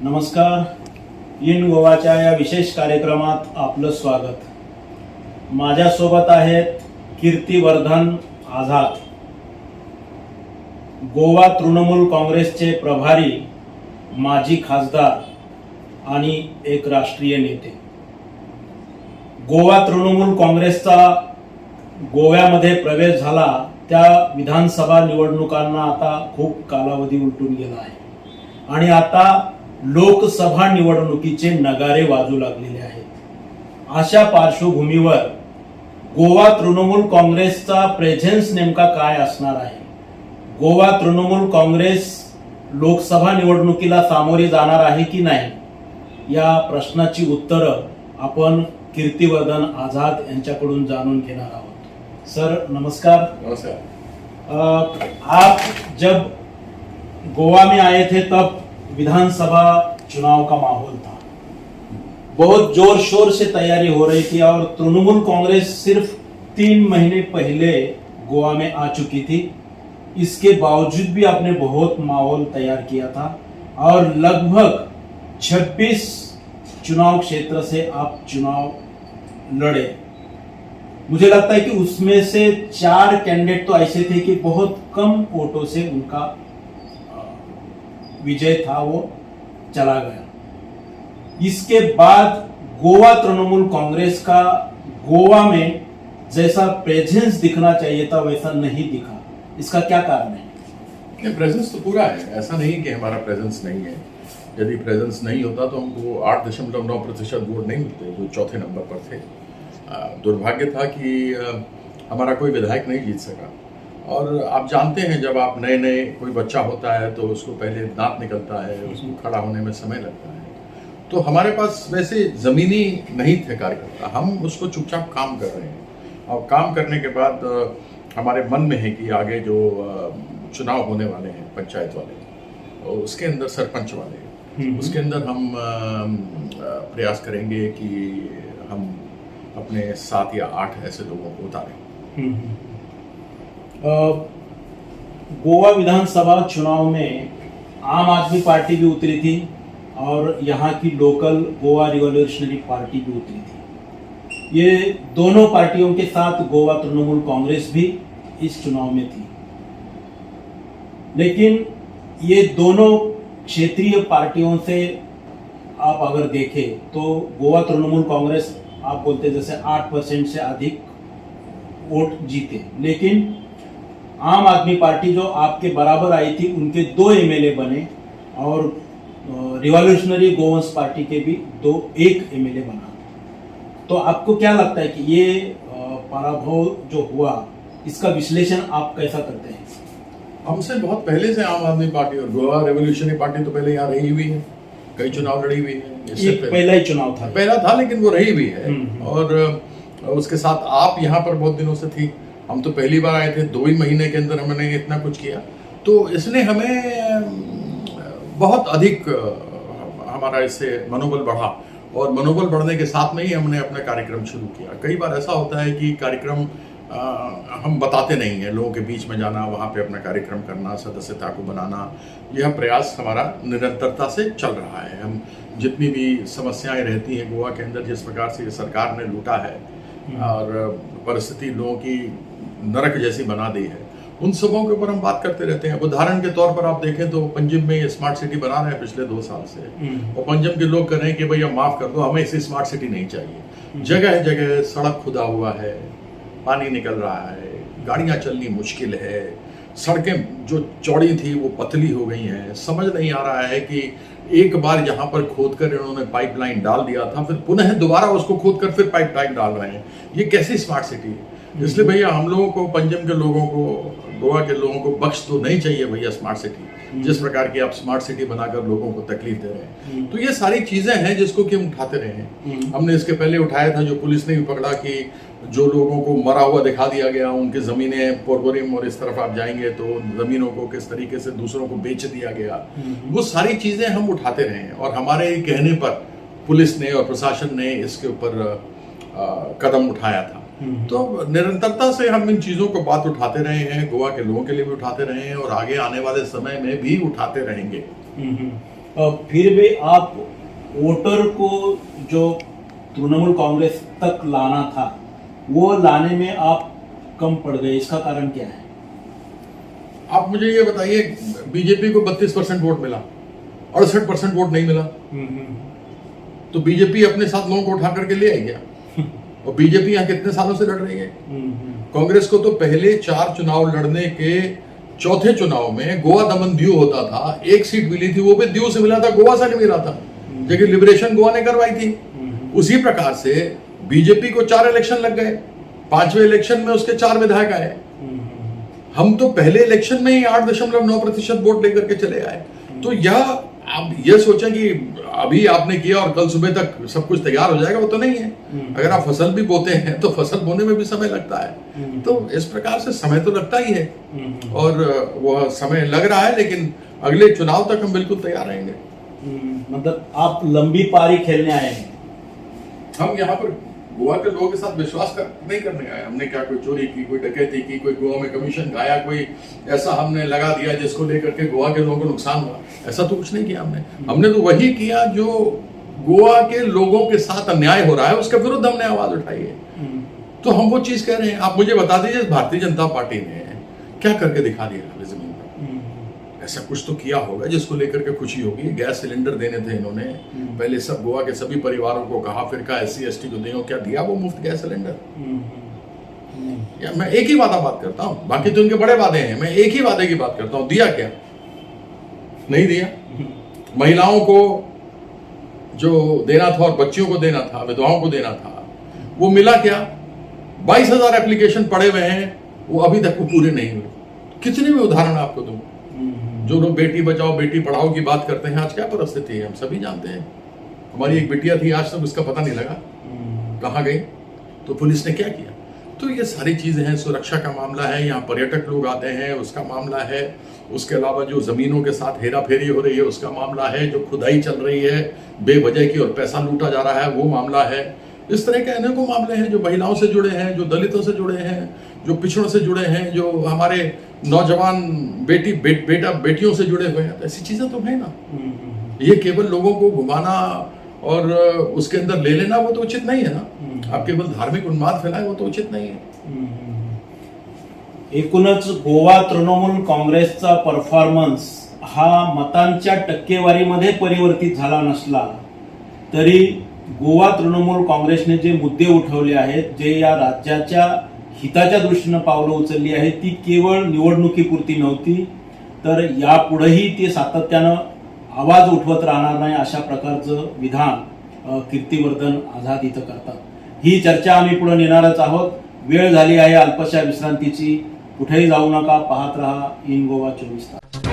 नमस्कार. इन गोवाच्या या विशेष कार्यक्रमात आपलं स्वागत. माझ्यासोबत आहेत कीर्तिवर्धन आझाद, गोवा तृणमूल काँग्रेसचे प्रभारी, माजी खासदार आणि एक राष्ट्रीय नेते. गोवा तृणमूल काँग्रेसचा गोव्यामध्ये प्रवेश झाला त्या विधानसभा निवडणुकांना आता खूप कालावधी उलटून गेला आहे आणि आता लोकसभा निवडणुकीचे नगारे वाजू लागलेले आहेत. अशा पार्श्वभूमीवर गोवा तृणमूल काँग्रेसचा प्रेझेन्स नेमका काय असणार आहे, गोवा तृणमूल काँग्रेस लोकसभा निवडणुकीला सामोरी जाणार आहे की नाही, या प्रश्नाची उत्तरं आपण कीर्तिवर्धन आझाद यांच्याकडून जाणून घेणार आहोत. सर नमस्कार. नमस्कार. आप जब गोवा में आए थे तब विधानसभा चुनाव का माहौल था, बहुत जोर शोर से तैयारी हो रही थी और तृणमूल कांग्रेस सिर्फ 3 महीने पहले गोवा में आ चुकी थी. इसके बावजूद भी आपने बहुत माहौल तैयार किया था और लगभग 26 चुनाव क्षेत्र से आप चुनाव लड़े. मुझे लगता है कि उसमें से 4 कैंडिडेट तो ऐसे थे कि बहुत कम वोटों से उनका विजय था, वो चला गया. इसके बाद गोवा तृणमूल कांग्रेस का गोवा में जैसा प्रेजेंस दिखना चाहिए था वैसा नहीं दिखा. इसका क्या कारण है? प्रेजेंस तो पूरा है, ऐसा नहीं कि हमारा प्रेजेंस नहीं है. यदि प्रेजेंस नहीं होता तो हमको 8.9% वोट नहीं मिलते जो चौथे नंबर पर थे. दुर्भाग्य था कि हमारा कोई विधायक नहीं जीत सका. और आप जानते हैं जब आप नए नए कोई बच्चा होता है तो उसको पहले दांत निकलता है, उसको खड़ा होने में समय लगता है. तो हमारे पास वैसे ज़मीनी नहीं थे कार्यकर्ता, हम उसको चुपचाप काम कर रहे हैं. और काम करने के बाद हमारे मन में है कि आगे जो चुनाव होने वाले हैं पंचायत वाले और उसके अंदर सरपंच वाले, उसके अंदर हम प्रयास करेंगे कि हम अपने 7 या 8 ऐसे लोगों को उतारें. गोवा विधानसभा चुनाव में आम आदमी पार्टी भी उतरी थी और यहाँ की लोकल गोवा रिवॉल्यूशनरी पार्टी भी उतरी थी. ये दोनों पार्टियों के साथ गोवा तृणमूल कांग्रेस भी इस चुनाव में थी. लेकिन ये दोनों क्षेत्रीय पार्टियों से आप अगर देखें तो गोवा तृणमूल कांग्रेस आप बोलते जैसे 8% से अधिक वोट जीते, लेकिन आम आदमी पार्टी जो आपके बराबर आई थी उनके 2 एमएलए बने और रिवॉल्यूशनरी गोवंस पार्टी के भी 1 एमएलए बना. तो आपको क्या लगता है कि ये पराभव जो हुआ इसका विश्लेषण आप कैसा करते हैं? हमसे बहुत पहले से आम आदमी पार्टी और गोवा रिवॉल्यूशनरी पार्टी तो पहले यहाँ रही हुई है, कई चुनाव लड़ी हुई है. ये पहला ही चुनाव था, पहला था, लेकिन वो रही हुई है. और उसके साथ आप यहाँ पर बहुत दिनों से थी, हम तो पहली बार आए थे. 2 ही महीने के अंदर हमने इतना कुछ किया, तो इसने हमें बहुत अधिक हमारा इससे मनोबल बढ़ा. और मनोबल बढ़ने के साथ में ही हमने अपना कार्यक्रम शुरू किया. कई बार ऐसा होता है कि कार्यक्रम हम बताते नहीं हैं, लोगों के बीच में जाना, वहाँ पे अपना कार्यक्रम करना, सदस्यता को बनाना, यह प्रयास हमारा निरंतरता से चल रहा है. हम जितनी भी समस्याएं रहती हैं गोवा के अंदर, जिस प्रकार से सरकार ने लूटा है और परिस्थिति लोगों की नरक जैसी बना दी है, उन सबों के ऊपर हम बात करते रहते हैं. उदाहरण के तौर पर आप देखें तो पंजिम में ये स्मार्ट सिटी बना रहे हैं पिछले 2 साल से, और पंजिम के लोग कह रहे हैं कि भैया माफ कर दो, हमें ऐसी स्मार्ट सिटी नहीं चाहिए. जगह जगह सड़क खुदा हुआ है, पानी निकल रहा है, गाड़ियां चलनी मुश्किल है, सड़कें जो चौड़ी थी वो पतली हो गई हैं. समझ नहीं आ रहा है कि एक बार यहाँ पर खोदकर इन्होंने पाइपलाइन डाल दिया था, फिर पुनः दोबारा उसको खोदकर फिर पाइपलाइन डाल रहे हैं. ये कैसी स्मार्ट सिटी है? इसलिए भैया हम लोगों को, पंजाब के लोगों को, गोवा के लोगों को बख्श तो नहीं चाहिए भैया स्मार्ट सिटी, जिस प्रकार की आप स्मार्ट सिटी बनाकर लोगों को तकलीफ दे रहे हैं. तो ये सारी चीजें हैं जिसको कि हम उठाते रहे हैं. हमने इसके पहले उठाया था, जो पुलिस ने भी पकड़ा, कि जो लोगों को मरा हुआ दिखा दिया गया, उनकी जमीनें पोरबोरिम और इस तरफ आप जाएंगे तो जमीनों को किस तरीके से दूसरों को बेच दिया गया, वो सारी चीजें हम उठाते रहे हैं. और हमारे कहने पर पुलिस ने और प्रशासन ने इसके ऊपर कदम उठाया था. तो निरंतरता से हम इन चीजों को बात उठाते रहे हैं, गोवा के लोगों के लिए भी उठाते रहे हैं और आगे आने वाले समय में भी उठाते रहेंगे. फिर भी आप वोटर को जो तृणमूल कांग्रेस तक लाना था वो लाने में आप कम पड़ गए, इसका कारण क्या है? आप मुझे ये बताइए, बीजेपी को 32% वोट मिला, 68% वोट नहीं मिला, तो बीजेपी अपने साथ लोगों को उठा करके ले आई क्या? और बीजेपी यहाँ कितने सालों से लड़ रही है? कांग्रेस को तो पहले 4 चुनाव लड़ने के चौथे चुनाव में गोवा दमन दीव होता था, 1 सीट मिली थी, वो भी दीव से मिला था, गोवा से नहीं मिला था, जबकि लिबरेशन गोवा ने करवाई थी। उसी प्रकार से बीजेपी को 4 इलेक्शन लग गए, 5वें इलेक्शन में उसके 4 विधायक आए। हम तो पहले इलेक्शन में ही 8.9% वोट लेकर के चले आए। तो यह आप ये सोचें कि अभी आपने किया और कल सुबह तक सब कुछ तैयार हो जाएगा, वो तो नहीं है। अगर आप फसल भी बोते हैं तो फसल बोने में भी समय लगता है। तो इस प्रकार से समय तो लगता ही है और वह समय लग रहा है, लेकिन अगले चुनाव तक हम बिल्कुल तैयार रहेंगे। मतलब आप लंबी पारी खेलने आए हैं? हम यहाँ पर गोवा के लोगों के साथ विश्वास नहीं करने आए। हमने क्या कोई चोरी की, कोई डकैती की, कोई गोवा में कमीशन खाया, कोई ऐसा हमने लगा दिया जिसको लेकर के गोवा के लोगों को नुकसान हुआ, ऐसा तो कुछ नहीं किया हमने तो वही किया जो गोवा के लोगों के साथ अन्याय हो रहा है उसके विरुद्ध हमने आवाज उठाई है। तो हम वो चीज कह रहे हैं। आप मुझे बता दीजिए, भारतीय जनता पार्टी ने क्या करके दिखा दिया जमीन पर? ऐसा कुछ तो किया होगा जिसको लेकर के खुशी होगी। गैस सिलेंडर देने थे इन्होंने, पहले सब गोवा के सभी परिवारों को कहा, फिर कहा SC/ST को दें, क्या दिया वो मुफ्त गैस सिलेंडर? या मैं एक ही बात करता हूँ, बाकी तो उनके बड़े वादे हैं, मैं एक ही वादे की बात करता हूँ। दिया क्या? नहीं दिया। महिलाओं को जो देना था और बच्चियों को देना था, विधवाओं को देना था, वो मिला क्या? 22,000 एप्लीकेशन पड़े हुए हैं, वो अभी तक वो पूरे नहीं हुए। कितने में उदाहरण आपको दूं? जो लोग बेटी बचाओ बेटी पढ़ाओ की बात करते हैं, आज क्या परिस्थिति है हम सभी जानते हैं। हमारी एक बिटिया थी, आज तक उसका पता नहीं लगा कहाँ गई, तो पुलिस ने क्या किया? तो ये सारी चीजें हैं। सुरक्षा का मामला है, यहाँ पर्यटक लोग आते हैं उसका मामला है, उसके अलावा जो जमीनों के साथ हेरा फेरी हो रही है उसका मामला है, जो खुदाई चल रही है बेवजह की और पैसा लूटा जा रहा है वो मामला है। इस तरह के अनेकों मामले हैं जो महिलाओं से जुड़े हैं, जो दलितों से जुड़े हैं, जो पिछड़ों से जुड़े हैं, जो हमारे नौजवान बेटियों से जुड़े हुए हैं। तो ऐसी चीजें तो है ना। ये केवल लोगों को घुमाना और उसके अंदर ले लेना वो तो उचित नहीं है ना। आप केवल धार्मिक उन्माद फैलाए वो तो उचित नहीं है। एकूणच गोवा तृणमूल काँग्रेसचा परफॉर्मन्स हा मतांच्या टक्केवारीमध्ये परिवर्तित झाला नसला तरी गोवा तृणमूल काँग्रेसने जे मुद्दे उठवले आहेत, जे या राज्याच्या हिताच्या दृष्टीने पावलं उचलली आहेत, ती केवळ निवडणुकीपुरती नव्हती, तर यापुढेही ते सातत्यानं आवाज उठवत राहणार नाही अशा प्रकारचं विधान कीर्तिवर्धन आझाद इथं करतात। ही चर्चा आम्ही पुढे नेणारच आहोत। वेळ झाली आहे अल्पशा विश्रांतीची। कुठेही जाऊ नका, पाहत रहा इन गोवा 24 तास।